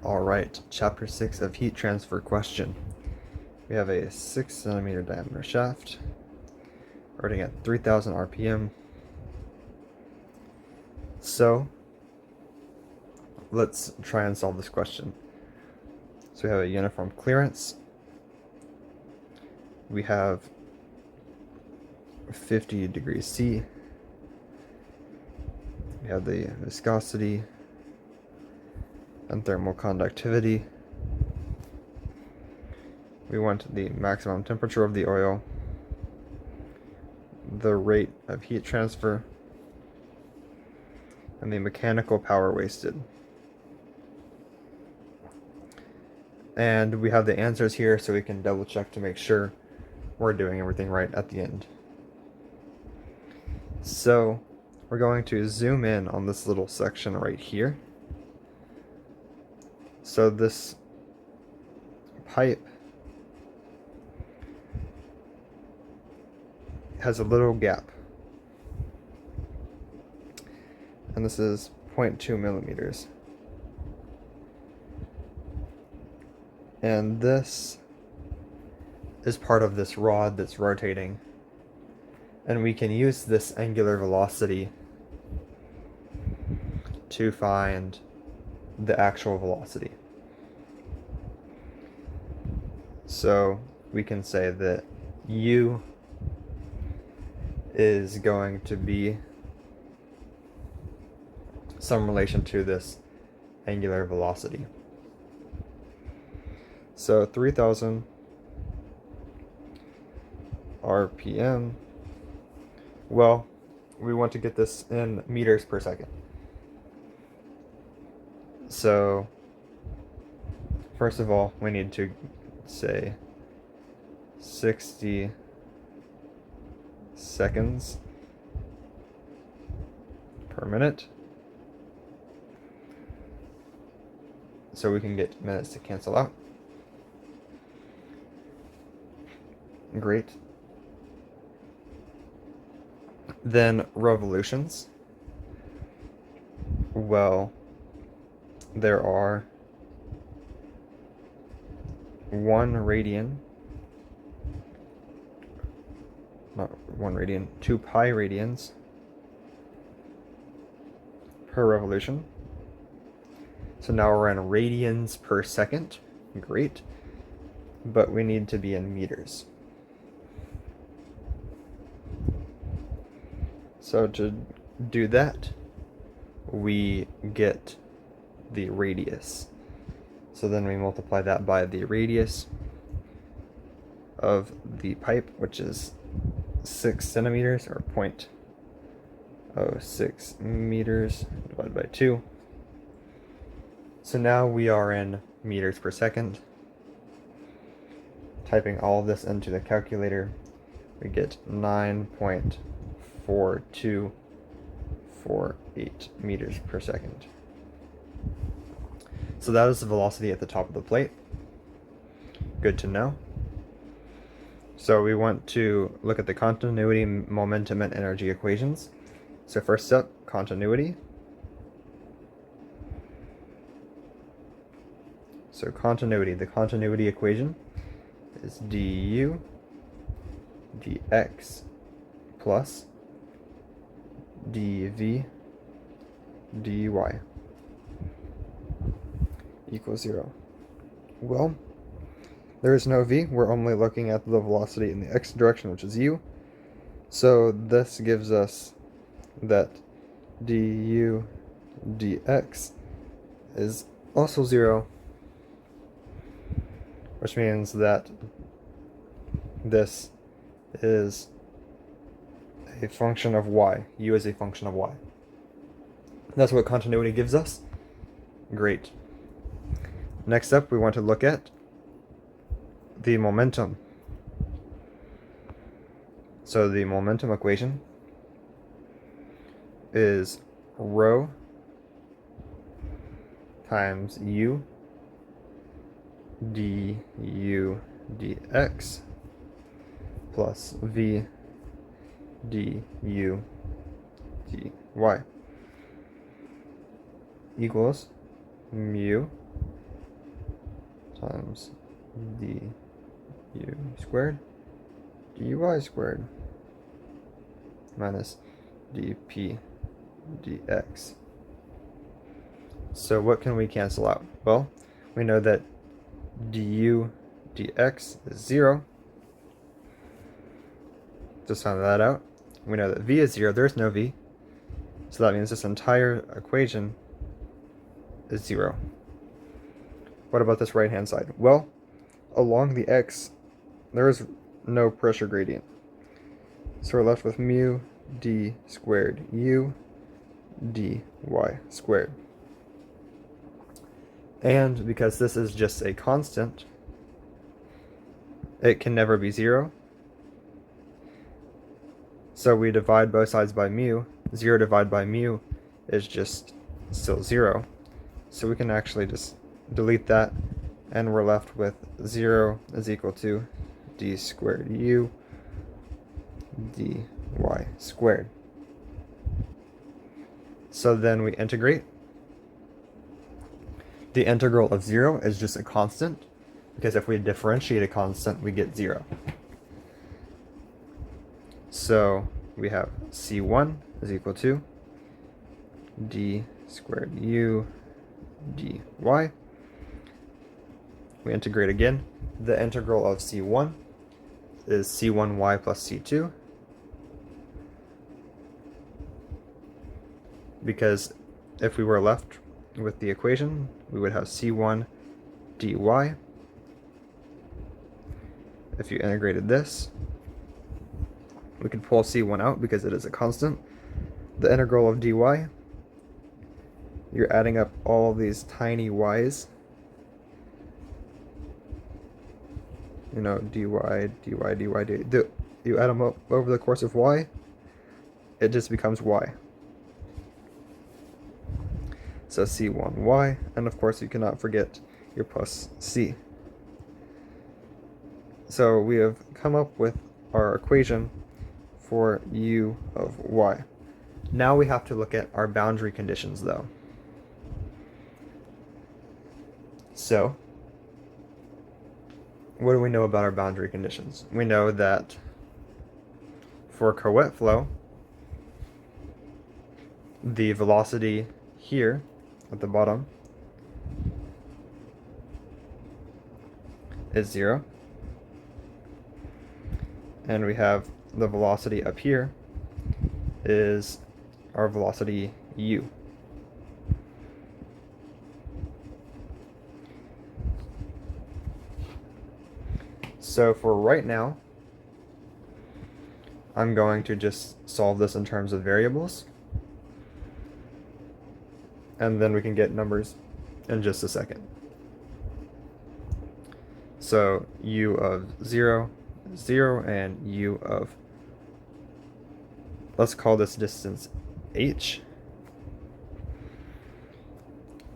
Alright, chapter 6 of heat transfer question. We have a 6 centimeter diameter shaft, running at 3000 RPM. So, let's try and solve this question. So we have a uniform clearance. We have 50 degrees C. We have the viscosity and thermal conductivity. We want the maximum temperature of the oil, the rate of heat transfer, and the mechanical power wasted. And we have the answers here so we can double check to make sure we're doing everything right at the end. So we're going to zoom in on this little section right here. So this pipe has a little gap, and this is 0.2 millimeters. And this is part of this rod that's rotating, and we can use this angular velocity to find the actual velocity. So we can say that U is going to be some relation to this angular velocity. So 3000 RPM, well, we want to get this in meters per second. So first of all, we need to say 60 seconds per minute, so we can get minutes to cancel out. Great. Then revolutions. Well, there are 1 radian, not 1 radian, 2 pi radians per revolution. So now we're in radians per second. Great. But we need to be in meters. So to do that, we get the radius. So then we multiply that by the radius of the pipe, which is 6 centimeters, or 0.06 meters divided by 2. So now we are in meters per second. Typing all of this into the calculator, we get 9.4248 meters per second. So that is the velocity at the top of the plate. Good to know. So we want to look at the continuity, momentum, and energy equations. So first up, continuity. So continuity, the continuity equation is du dx plus dv dy equals 0. Well, there is no v. We're only looking at the velocity in the x direction, which is u. So this gives us that du dx is also 0, which means that this is a function of y. U is a function of y. That's what continuity gives us. Great. Next up, we want to look at the momentum. So the momentum equation is rho times u du dx plus v du dy equals mu times du squared dy squared minus dp dx. So what can we cancel out? Well, we know that du dx is 0. Just find that out. We know that v is 0. There's no v. So that means this entire equation is 0. What about this right-hand side? Well, along the x, there is no pressure gradient. So we're left with mu d squared u dy squared. And because this is just a constant, it can never be 0. So we divide both sides by mu. 0 divided by mu is just still 0. So we can actually just delete that, and we're left with 0 is equal to d squared u dy squared. So then we integrate. The integral of 0 is just a constant, because if we differentiate a constant, we get 0. So we have c1 is equal to d squared u dy. We integrate again. The integral of c1 is c1y plus c2, because if we were left with the equation, we would have c1 dy. If you integrated this, we could pull c1 out because it is a constant. The integral of dy, you're adding up all of these tiny y's. You know, dy, you add them up over the course of y, it just becomes y. So c1y, and of course you cannot forget your plus c. So we have come up with our equation for u of y. Now we have to look at our boundary conditions though. So, what do we know about our boundary conditions? We know that for Couette flow, the velocity here at the bottom is 0. And we have the velocity up here is our velocity u. So for right now, I'm going to just solve this in terms of variables, and then we can get numbers in just a second. So u of 0 is 0, and u of, let's call this distance h.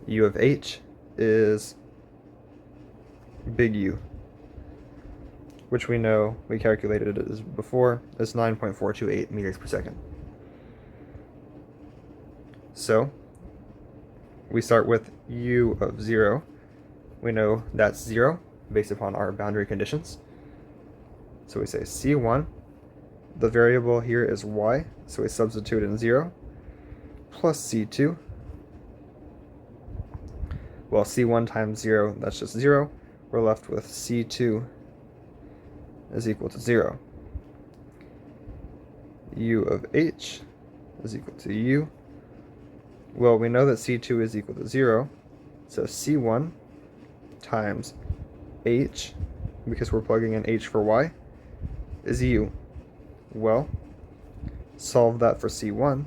U of h is big U, which we know we calculated it as before, is 9.428 meters per second. So we start with u of 0. We know that's 0 based upon our boundary conditions. So we say c1, the variable here is y, so we substitute in 0, plus c2. Well, c1 times 0, that's just 0. We're left with c2 is equal to 0. U of h is equal to u. Well, we know that c2 is equal to 0, so c1 times h, because we're plugging in h for y, is u. Well, solve that for c1.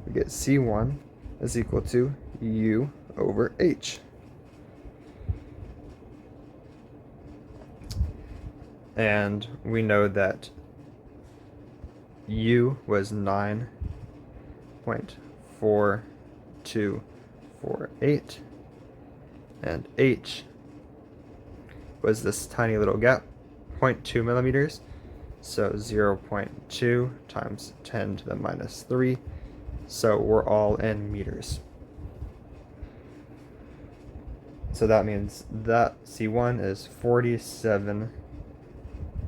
We get c1 is equal to u over h. And we know that u was 9.4248, and h was this tiny little gap, 0.2 millimeters. So 0.2 times 10 to the minus 3. So we're all in meters. So that means that C1 is 47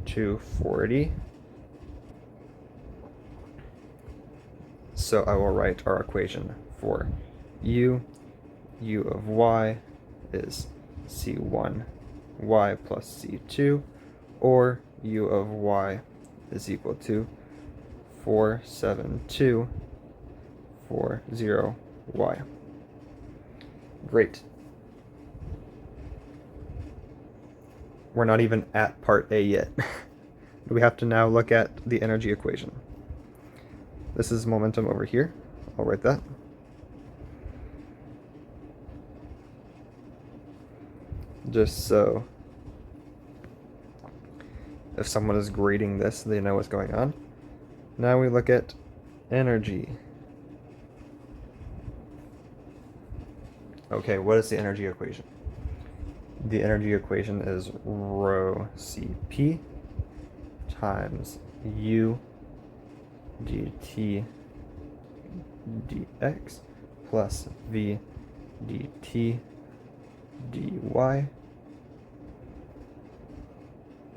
to 40. So I will write our equation for u of y is C1 y plus C2, or u of y is equal to 47240y. Great. We're not even at part A yet. We have to now look at the energy equation. This is momentum over here. I'll write that. Just so if someone is grading this, they know what's going on. Now we look at energy. Okay, what is the energy equation? The energy equation is rho Cp times U dt dx plus V dt dy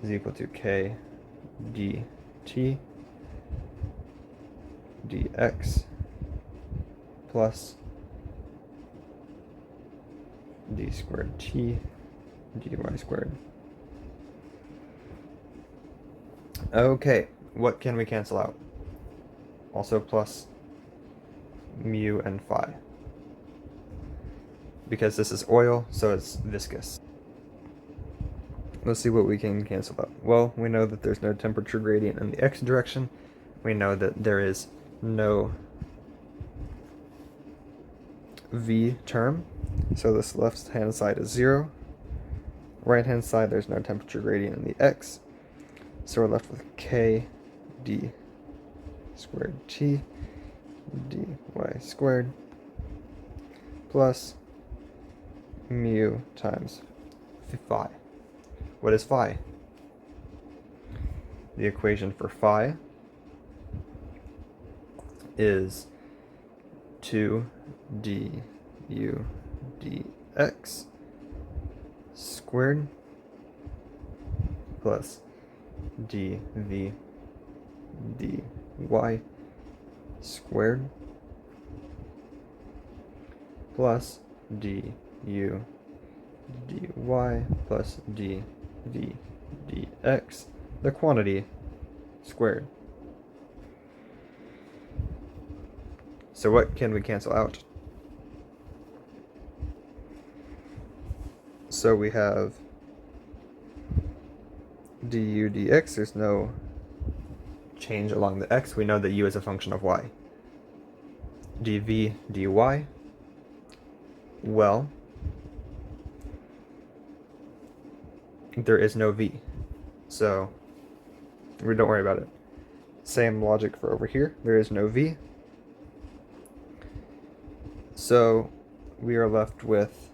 is equal to K dt dx plus d squared t dy squared. Okay, what can we cancel out? Also plus mu and phi. Because this is oil, so it's viscous. Let's see what we can cancel out. Well, we know that there's no temperature gradient in the x direction. We know that there is no v term, so this left hand side is 0. Right hand side, there's no temperature gradient in the x, so we're left with k d squared t dy squared plus mu times phi. What is phi? The equation for phi is 2 du dx squared plus dv dy squared plus du dy plus dv dx, the quantity squared. So what can we cancel out? So we have du dx, there's no change along the x, we know that u is a function of y. dv dy, well, there is no v, so we don't worry about it. Same logic for over here, there is no v, so we are left with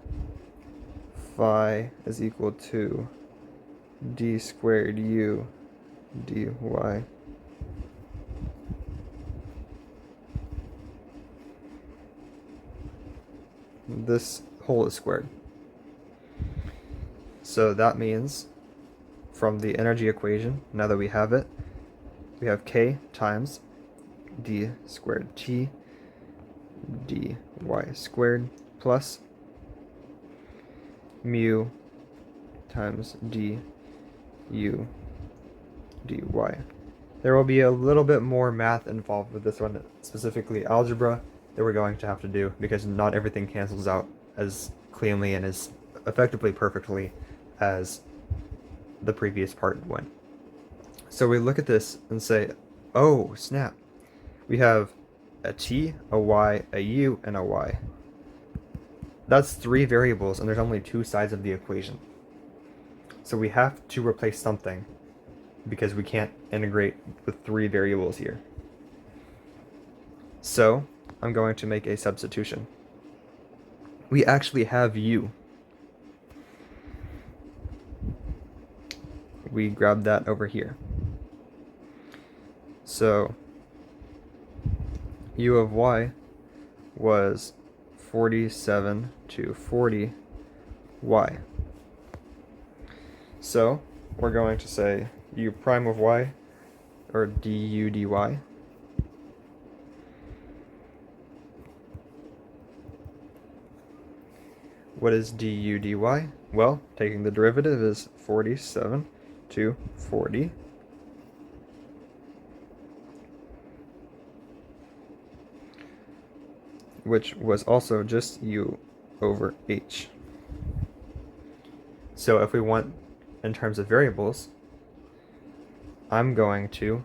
phi is equal to d squared u dy this whole is squared. So that means from the energy equation, now that we have it, we have k times d squared t dy squared plus mu times du dy. There will be a little bit more math involved with this one, specifically algebra, that we're going to have to do, because not everything cancels out as cleanly and as effectively perfectly as the previous part went. So we look at this and say, oh snap, we have a t, a y, a u, and a y. That's 3 variables, and there's only 2 sides of the equation. So we have to replace something, because we can't integrate with 3 variables here. So I'm going to make a substitution. We actually have u. We grab that over here. So u of y was 47 to 40, y. So we're going to say u prime of y, or du dy. What is du dy? Well, taking the derivative is 47 to 40. Which was also just u over h. So if we want in terms of variables, I'm going to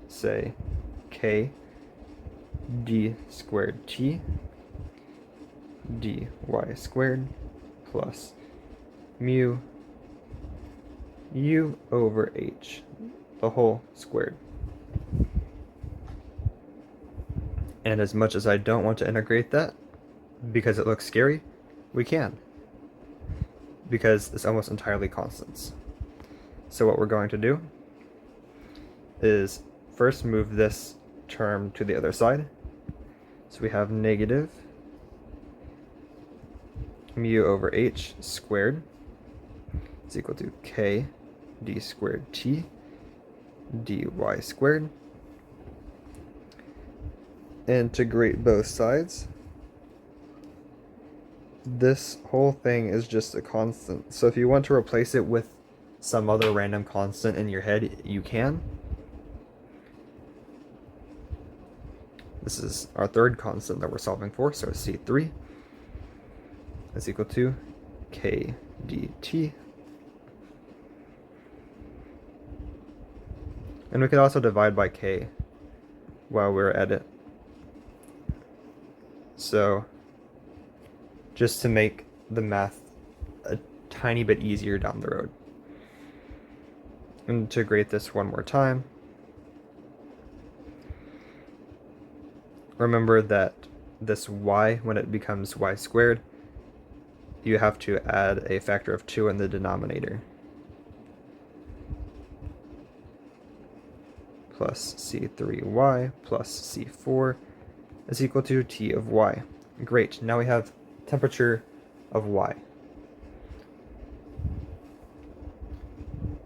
say k d squared t dy squared plus mu u over h, the whole squared. And as much as I don't want to integrate that, because it looks scary, we can. Because it's almost entirely constants. So what we're going to do is first move this term to the other side. So we have negative mu over h squared is equal to k d squared t dy squared. Integrate both sides. This whole thing is just a constant. So if you want to replace it with some other random constant in your head, you can. This is our third constant that we're solving for, so C3 is equal to k dt. And we could also divide by k while we're at it. So just to make the math a tiny bit easier down the road. Integrate this one more time. Remember that this y, when it becomes y squared, you have to add a factor of 2 in the denominator. Plus c3y plus c4 is equal to t of y. Great, now we have temperature of y.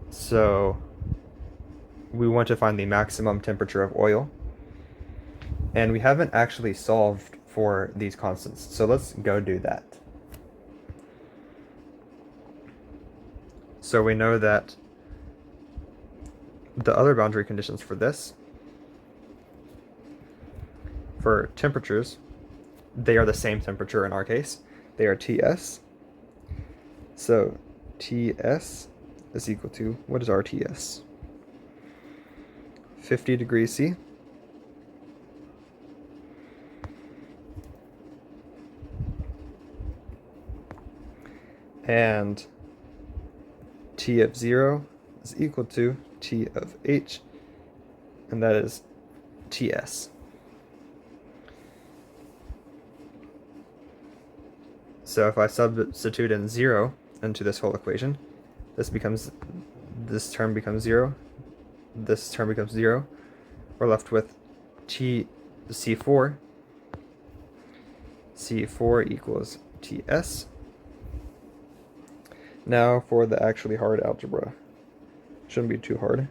So we want to find the maximum temperature of oil. And we haven't actually solved for these constants, so let's go do that. So we know that the other boundary conditions for this, for temperatures, they are the same temperature in our case. They are Ts. So Ts is equal to, what is our Ts? 50 degrees C. And T of 0 is equal to T of H, and that is Ts. So if I substitute in 0 into this whole equation, this term becomes 0, this term becomes 0. We're left with C4. C4 equals Ts. Now for the actually hard algebra. Shouldn't be too hard.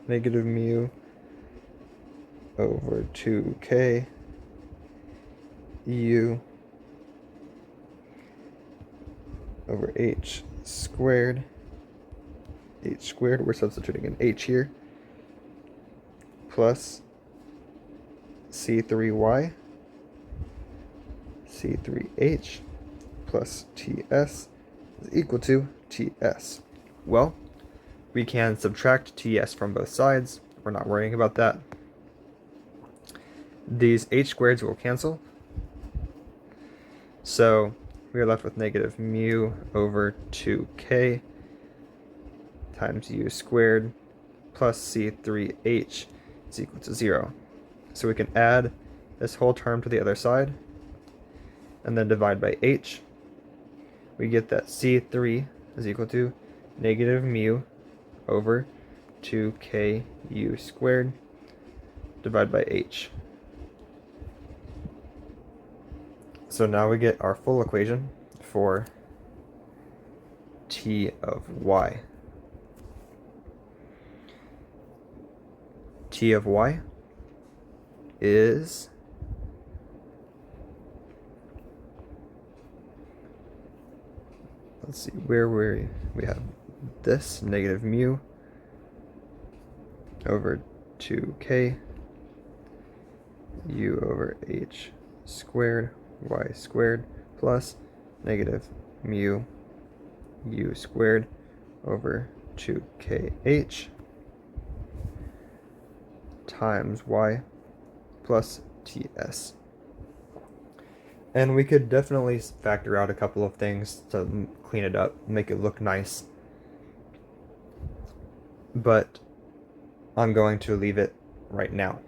Negative mu over 2k u over h squared. We're substituting an h here. Plus c3y, c3h plus ts is equal to Ts. Well, we can subtract Ts from both sides. We're not worrying about that. These h squareds will cancel. So we are left with negative mu over 2k times u squared plus c3h is equal to 0. So we can add this whole term to the other side and then divide by h. We get that C3 is equal to negative mu over 2k u squared divided by h. So now we get our full equation for T of y. T of y is let's see where we have this negative mu over 2k u over h squared y squared plus negative mu u squared over 2kh times y plus ts. And we could definitely factor out a couple of things to clean it up, make it look nice. But I'm going to leave it right now.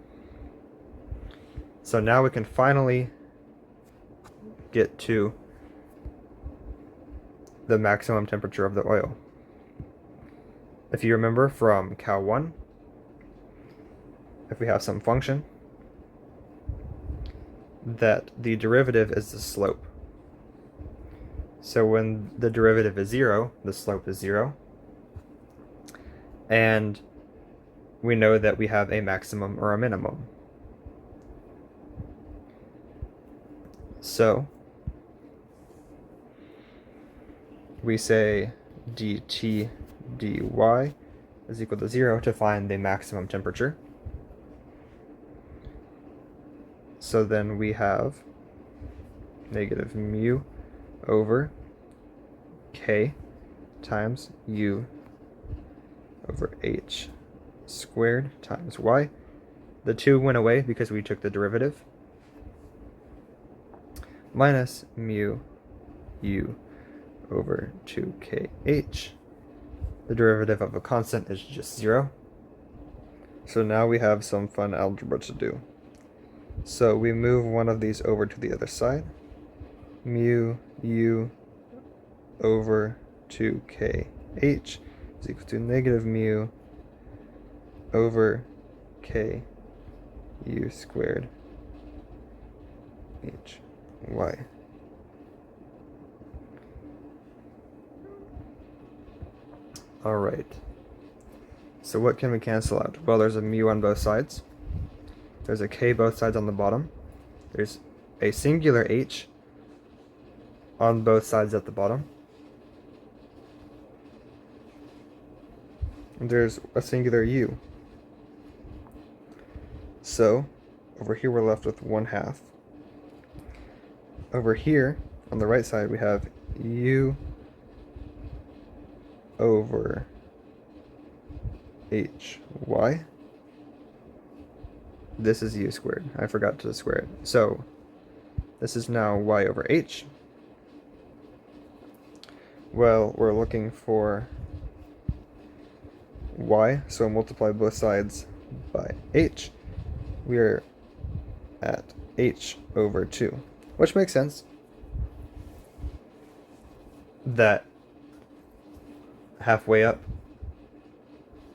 So now we can finally get to the maximum temperature of the oil. If you remember from Cal 1, if we have some function, that the derivative is the slope. So when the derivative is 0, the slope is 0. And we know that we have a maximum or a minimum. So we say dt dy is equal to 0 to find the maximum temperature. So then we have negative mu over k times u over h squared times y. The 2 went away because we took the derivative. Minus mu u over 2kh. The derivative of a constant is just 0. So now we have some fun algebra to do. So we move one of these over to the other side. Mu u over 2kh is equal to negative mu over k u squared h y. All right. So what can we cancel out? Well, there's a mu on both sides. There's a k both sides on the bottom. There's a singular h on both sides at the bottom. And there's a singular u. So over here we're left with 1/2. Over here on the right side we have u over hy. This is u squared. I forgot to square it. So this is now y over h. Well, we're looking for y, so multiply both sides by h. We're at h over 2, which makes sense. That halfway up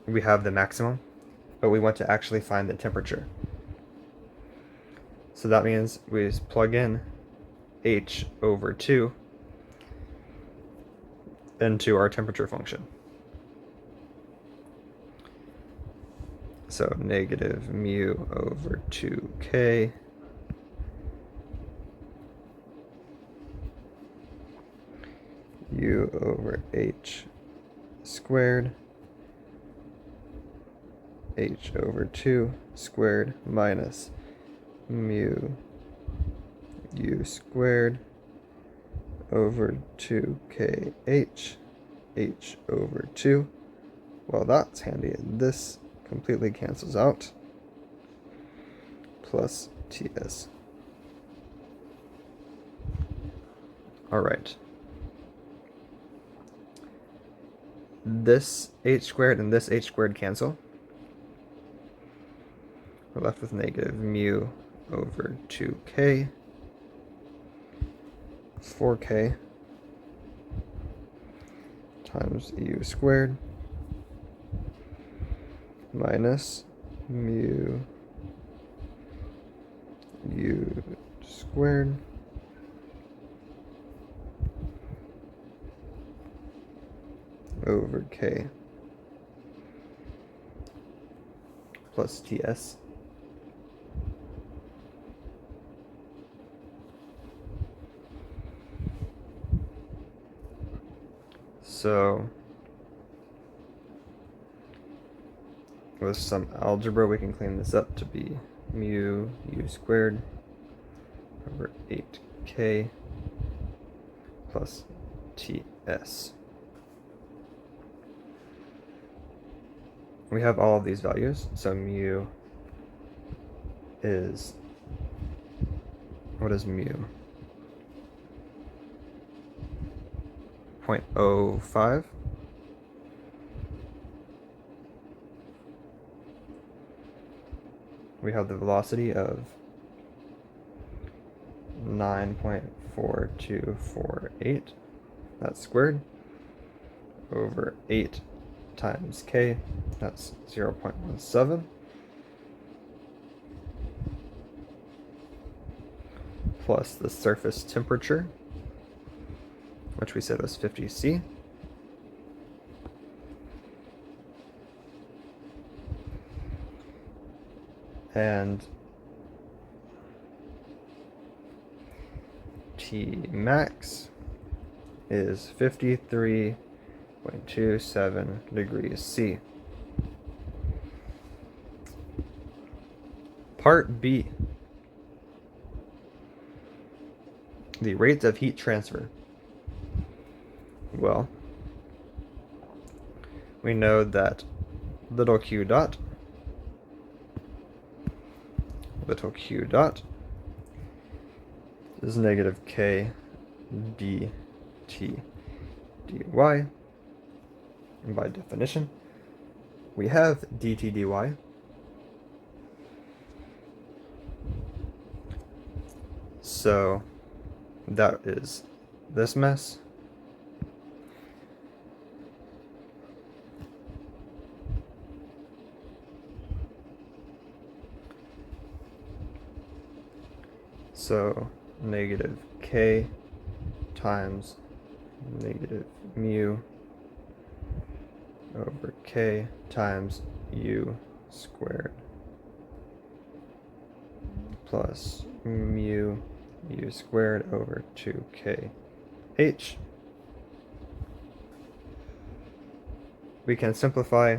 we have the maximum, but we want to actually find the temperature. So that means we just plug in h over 2 into our temperature function. So negative mu over 2k u over h squared h over 2 squared minus mu u squared over 2kh h over 2. Well, that's handy. This completely cancels out. Plus ts. All right. This h squared and this h squared cancel. We're left with negative mu over 2k, 4k times u squared minus mu u squared over K plus TS. So with some algebra, we can clean this up to be mu u squared over 8K plus TS. We have all of these values, so mu is, what is mu? 0.05. We have the velocity of 9.4248, that's squared, over 8 times K, that's 0.17, plus the surface temperature, which we said was 50 C, and T max is 53.27 degrees C. Part B, the rates of heat transfer. Well, we know that little q dot is negative K dt dy. And by definition, we have dt dy. So that is this mess. So negative K times negative mu over K times u squared plus mu u squared over 2K h. We can simplify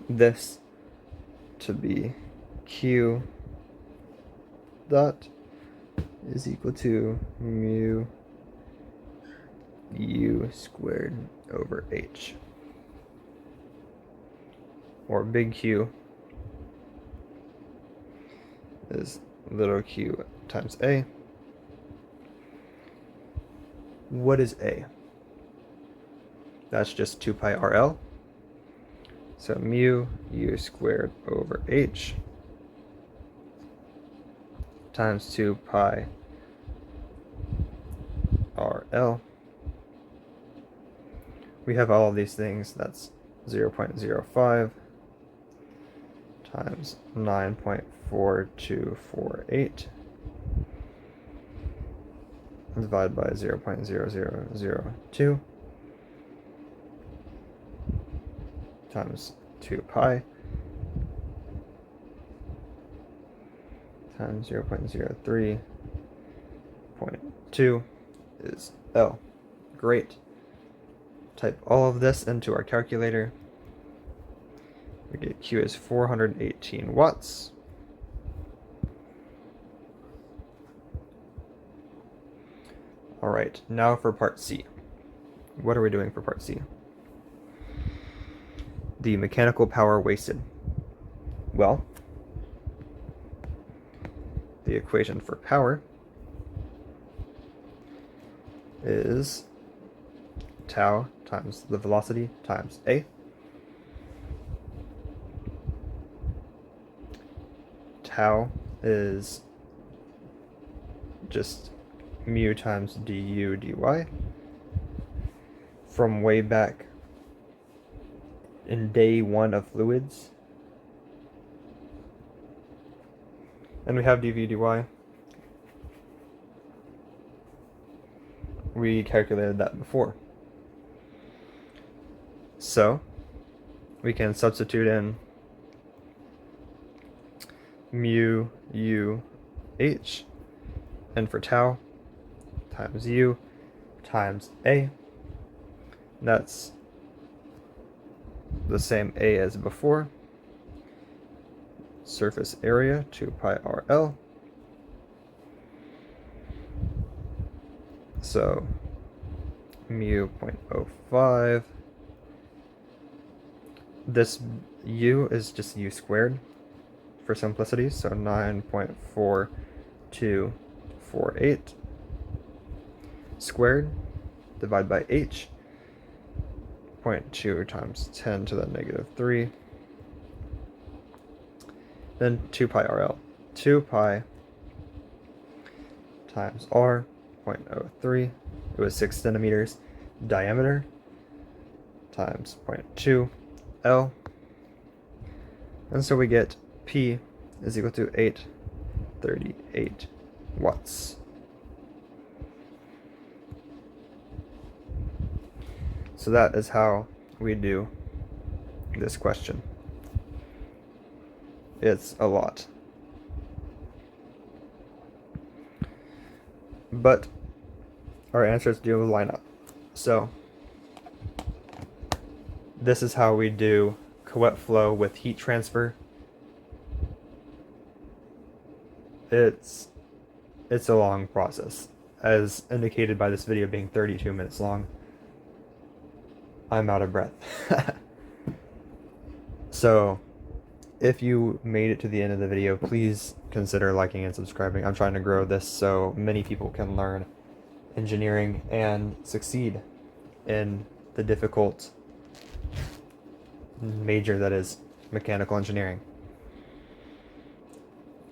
this to be Q dot is equal to mu u squared over h, or big Q is little q times A. What is A? That's just 2 pi RL. So mu u squared over h times 2 pi RL. We have all of these things. That's 0.05 times 9.4248 divided by 0.0002 times 2 pi times 0.03.2 is L. Great. Type all of this into our calculator. We get Q is 418 watts. All right, now for part C. What are we doing for part C? The mechanical power wasted. Well, the equation for power is tau times the velocity times A. Tau is just mu times du dy from way back in day 1 of fluids. And we have dv dy. We calculated that before. So we can substitute in mu u h, and for tau times u times a. That's the same a as before. Surface area 2 pi RL. So mu 0.05. This u is just u squared for simplicity, so 9.4248 squared divided by h, 0.2 times 10 to the negative 3, then 2 pi RL. 2 pi times r, 0.03, it was 6 centimeters diameter, times 0.2 L, and so we get P is equal to 838 watts. So that is how we do this question. It's a lot. But our answers do line up. So this is how we do Couette flow with heat transfer. It's a long process, as indicated by this video being 32 minutes long. I'm out of breath. So if you made it to the end of the video, please consider liking and subscribing. I'm trying to grow this so many people can learn engineering and succeed in the difficult major that is mechanical engineering.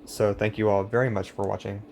So thank you all very much for watching.